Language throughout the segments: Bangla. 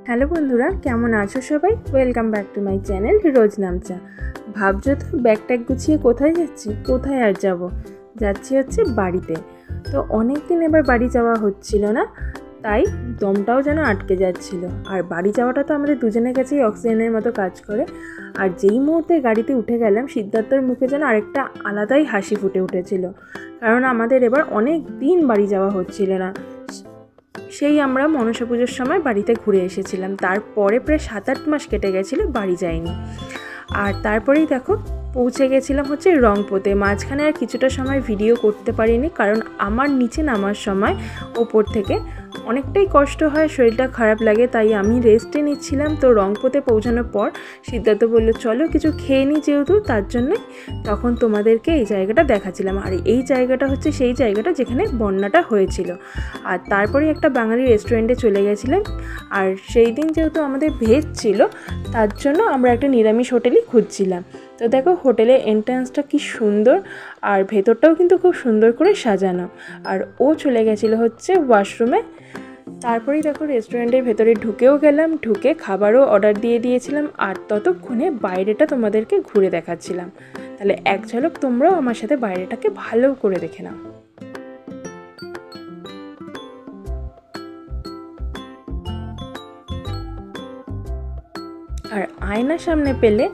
হ্যালো বন্ধুরা, কেমন আছো সবাই? Welcome back to my channel Roznamcha. ভাবছো তো ব্যাগ ট্যাগ গুছিয়ে কোথায় যাচ্ছি? কোথায় আর যাব, যাচ্ছি হচ্ছে বাড়িতে। তো অনেক দিন এবার বাড়ি যাওয়া হচ্ছিল না, তাই দমটাও যেন আটকে যাচ্ছিল। আর বাড়ি যাওয়াটা তো আমাদের দুজনের কাছেই অক্সিজেনের মতো কাজ করে। আর যেই মুহূর্তে গাড়িতে উঠে গেলাম, সিদ্ধার্থর মুখে যেন আরেকটা আলাদাই হাসি ফুটে উঠেছিল, কারণ আমাদের এবার অনেক দিন বাড়ি যাওয়া হচ্ছিল না। সেই আমরা মনসা পুজোর সময় বাড়িতে ঘুরে এসেছিলাম, তারপরে প্রায় 7-8 মাস কেটে গেছিলো বাড়ি যাইনি। আর তারপরেই দেখো পৌঁছে গেছিলাম হচ্ছে রংপুরে। মাঝখানে আর কিছুটা সময় ভিডিও করতে পারিনি, কারণ আমার নিচে নামার সময় ওপর থেকে অনেকটাই কষ্ট হয়, শরীরটা খারাপ লাগে, তাই আমি রেস্টে নিচ্ছিলাম। তো রংপুরে পৌঁছানোর পর সিদ্ধার্থ বললো চলো কিছু খেয়ে নিই, যেহেতু তার জন্যই তখন তোমাদেরকে এই জায়গাটা দেখাচ্ছিলাম। আর এই জায়গাটা হচ্ছে সেই জায়গাটা যেখানে বন্যাটা হয়েছিল। আর তারপরে একটা বাঙালি রেস্টুরেন্টে চলে গেছিলাম। আর সেই দিন যেহেতু আমাদের ভেজ ছিল, তার জন্য আমরা একটা নিরামিষ হোটেলই খুঁজছিলাম। তো দেখো হোটেলের এন্ট্রান্সটা কি সুন্দর, আর ভেতরটাও কিন্তু খুব সুন্দর করে সাজানো। আর ও চলে গেছিলো হচ্ছে ওয়াশরুমে। তারপরেই দেখো রেস্টুরেন্টের ভেতরে ঢুকেও গেলাম, ঢুকে খাবারও অর্ডার দিয়ে দিয়েছিলাম। আর ততক্ষণে বাইরেটা তোমাদেরকে ঘুরে দেখাচ্ছিলাম। তাহলে এক ঝলক তোমরাও আমার সাথে বাইরেটাকে ভালো করে দেখে নাও। আর আয়নার সামনে পেলে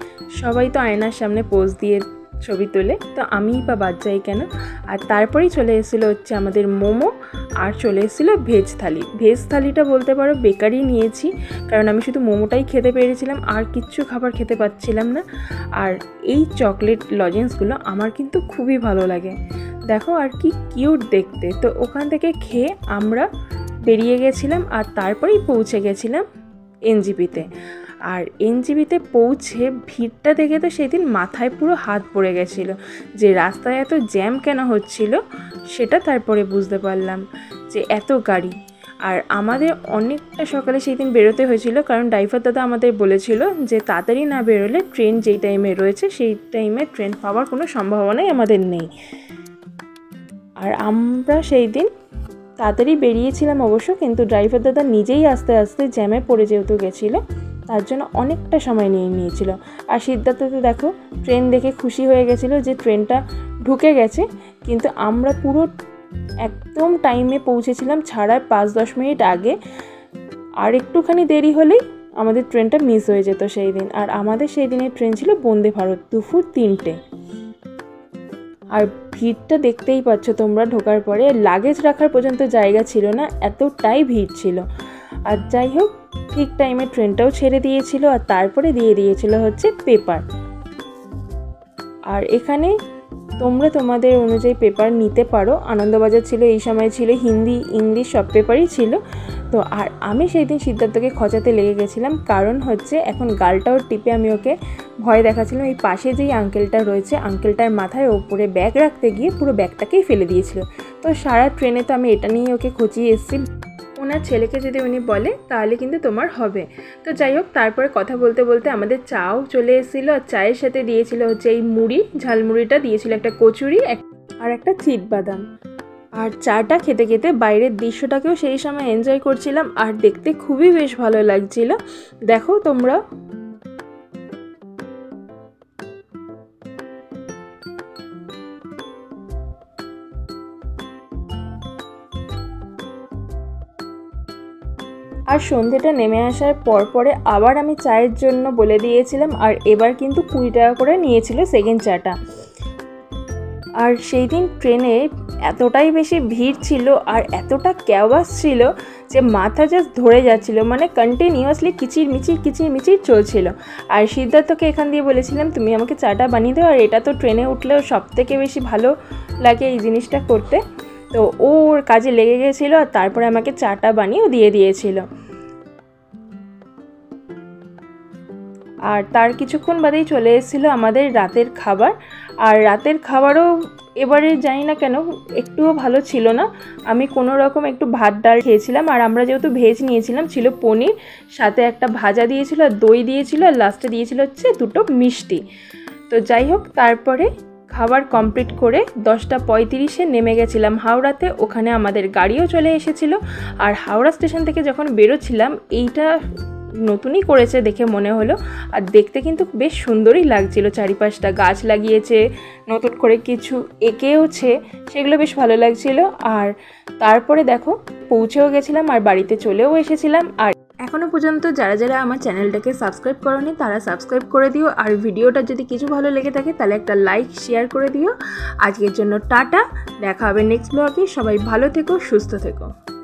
সবাই তো আয়নার সামনে পোজ দিয়ে ছবি তোলে, তো আমিই বা বাদ যাই কেন। আর তারপরেই চলে এসেছিলো হচ্ছে আমাদের মোমো, আর চলে এসেছিলো ভেজ থালি। ভেজ থালিটা বলতে পারো বেকারই নিয়েছি, কারণ আমি শুধু মোমোটাই খেতে পেরেছিলাম, আর কিচ্ছু খাবার খেতে পাচ্ছিলাম না। আর এই চকলেট লজেন্সগুলো আমার কিন্তু খুবই ভালো লাগে, দেখো আর কি কিউট দেখতে। তো ওখান থেকে খেয়ে আমরা বেরিয়ে গেছিলাম, আর তারপরেই পৌঁছে গেছিলাম এনজিপিতে। আর এনজিপিতে পৌঁছে ভিড়টা দেখে তো সেদিন মাথায় পুরো হাত পড়ে গেছিলো, যে রাস্তায় এত জ্যাম কেন হচ্ছিল সেটা তারপরে বুঝতে পারলাম, যে এত গাড়ি। আর আমাদের অনেকটা সকালে সেই দিন বেরোতে হয়েছিল, কারণ ড্রাইভার দাদা আমাদের বলেছিল যে তাড়াতাড়ি না বেরোলে ট্রেন যেই টাইমে রয়েছে সেই টাইমে ট্রেন পাওয়ার কোনো সম্ভাবনাই আমাদের নেই। আর আমরা সেই দিন তাড়াতাড়ি বেরিয়েছিলাম অবশ্য, কিন্তু ড্রাইভার দাদা নিজেই আস্তে আস্তে জ্যামে পড়ে যেহেতু গেছিলো, তার জন্য অনেকটা সময় নিয়ে নিয়েছিল। আর সিদ্ধার্থ তো দেখো ট্রেন দেখে খুশি হয়ে গেছিলো যে ট্রেনটা ঢুকে গেছে, কিন্তু আমরা পুরো একদম টাইমে পৌঁছেছিলাম ছাড়ার 5-10 মিনিট আগে। আর একটুখানি দেরি হলেই আমাদের ট্রেনটা মিস হয়ে যেত সেই দিন। আর আমাদের সেই দিনের ট্রেন ছিল বন্দে ভারত, দুপুর 3টে। আর ভিড়টা দেখতেই পাচ্ছ তোমরা, ঢোকার পরে লাগেজ রাখার পর্যন্ত জায়গা ছিল না, এতটাই ভিড় ছিল। আর যাই হোক ঠিক টাইমে ট্রেনটাও ছেড়ে দিয়েছিল, আর তারপরে দিয়ে দিয়েছিল হচ্ছে পেপার। আর এখানে তোমরা তোমাদের অনুযায়ী পেপার নিতে পারো। আনন্দবাজার ছিল, এই সময় ছিল হিন্দি ইংলিশ সব পেপারই ছিল। তো আর আমি সেই দিন সিদ্ধার্থকে খচাতে লেগে গেছিলাম, কারণ হচ্ছে এখন গালটাও টিপে আমি ওকে ভয় দেখাচ্ছিলাম। এই পাশে যেই আঙ্কেলটা রয়েছে, আঙ্কেলটার মাথায় ওপরে ব্যাগ রাখতে গিয়ে পুরো ব্যাগটাকেই ফেলে দিয়েছিল। তো সারা ট্রেনে তো আমি এটা নিয়ে ওকে খচিয়ে এসেছি, ওনার ছেলেকে যদি উনি বলে তাহলে কিন্তু তোমার হবে। তো যাই হোক তারপরে কথা বলতে বলতে আমাদের চাও চলে এসেছিলো, আর চায়ের সাথে দিয়েছিল হচ্ছে এই মুড়ি, ঝালমুড়িটা দিয়েছিল, একটা কচুরি আর একটা চিটবাদাম। আর চাটা খেতে খেতে বাইরের দৃশ্যটাকেও সেই সময় এনজয় করছিলাম, আর দেখতে খুবই বেশ ভালো লাগছিল। দেখো তোমরা। আর সন্ধেটা নেমে আসার পরে আবার আমি চায়ের জন্য বলে দিয়েছিলাম, আর এবার কিন্তু 20 টাকা করে নিয়েছিল সেকেন্ড চাটা। আর সেই দিন ট্রেনে এতটাই বেশি ভিড় ছিল আর এতটা ক্যাওয়াস ছিল যে মাথা জাস্ট ধরে যাচ্ছিল, মানে কন্টিনিউয়াসলি কিচিরমিচির চলছিল। আর সিদ্ধার্থকে এখান দিয়ে বলেছিলাম তুমি আমাকে চাটা বানিয়ে দাও, আর এটা তো ট্রেনে উঠলেও সব থেকে বেশি ভালো লাগে এই জিনিসটা করতে। তো ওর কাজে লেগে গেছিলো, আর তারপরে আমাকে চাটা বানিয়েও দিয়ে দিয়েছিল। আর তার কিছুক্ষণ বাদেই চলে এসেছিলো আমাদের রাতের খাবার। আর রাতের খাবারও এবারে জানি না কেন একটুও ভালো ছিল না। আমি কোনো রকম একটু ভাত ডাল খেয়েছিলাম, আর আমরা যেহেতু ভেজ নিয়েছিলাম ছিল পনির, সাথে একটা ভাজা দিয়েছিল, আর দই দিয়েছিল, আর লাস্টে দিয়েছিল হচ্ছে 2টো মিষ্টি। তো যাই হোক তারপরে খাবার কমপ্লিট করে 10:35-এ নেমে গেছিলাম হাওড়াতে। ওখানে আমাদের গাড়িও চলে এসেছিলো। আর হাওড়া স্টেশন থেকে যখন বেরোচ্ছিলাম, এইটা নতুনই করেছে দেখে মনে হলো। আর দেখতে কিন্তু বেশ সুন্দরই লাগছিল, চারিপাশটা গাছ লাগিয়েছে, নতুন করে কিছু এঁকেওছে, সেগুলো বেশ ভালো লাগছিল। আর তারপরে দেখো পৌঁছেও গেছিলাম আর বাড়িতে চলেও এসেছিলাম। আর এখনও পর্যন্ত যারা যারা আমার চ্যানেলটাকে সাবস্ক্রাইব করোনি তারা সাবস্ক্রাইব করে দিও। আর ভিডিওটা যদি কিছু ভালো লেগে থাকে তাহলে একটা লাইক শেয়ার করে দিও। আজকের জন্য টাটা, দেখা হবে নেক্সট ব্লগে। সবাই ভালো থেকো, সুস্থ থেকো।